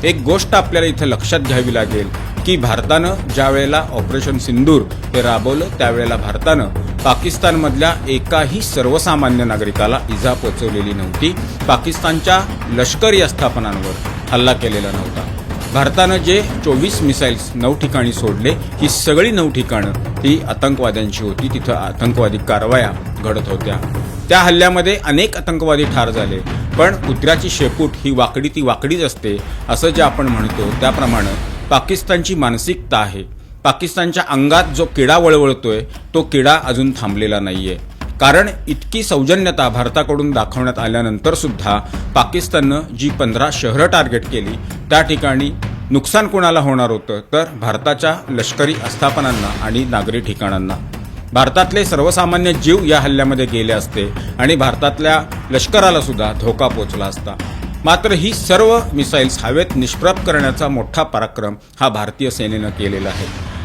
एक गोष्ट आपल्याला इथं लक्षात घ्यावी लागेल की भारतानं ज्या वेळेला ऑपरेशन सिंदूर हे राबवलं त्यावेळेला भारतानं पाकिस्तानमधल्या एकाही सर्वसामान्य नागरिकाला इजा पोचवलेली नव्हती. पाकिस्तानच्या लष्करी आस्थापनांवर हल्ला केलेला नव्हता. भारतानं जे 24 मिसाईल्स 9 ठिकाणी सोडले, ही सगळी 9 ठिकाणं ही आतंकवाद्यांची होती. तिथं आतंकवादी कारवाया घडत होत्या. त्या हल्ल्यामध्ये अनेक आतंकवादी ठार झाले. पण कुत्र्याची शेपूट ही वाकडी ती वाकडीच असते असं जे आपण म्हणतो त्याप्रमाणे पाकिस्तानची मानसिकता आहे. पाकिस्तानच्या अंगात जो किडा वळवळतोय तो किडा अजून थांबलेला नाहीये. कारण इतकी सौजन्यता भारताकडून दाखवण्यात आल्यानंतर सुद्धा पाकिस्ताननं जी 15 शहरं टार्गेट केली त्या ठिकाणी नुकसान कोणाला होणार होतं तर भारताच्या लष्करी आस्थापनांना आणि नागरी ठिकाणांना. भारतातले सर्वसामान्य जीव या हल्ल्यामध्ये गेले असते आणि भारतातल्या लष्कराला सुद्धा धोका पोचला असता. मात्र ही सर्व मिसाईल्स हवेत निष्प्रभ करण्याचा मोठा पराक्रम हा भारतीय सेनेनं केलेला आहे.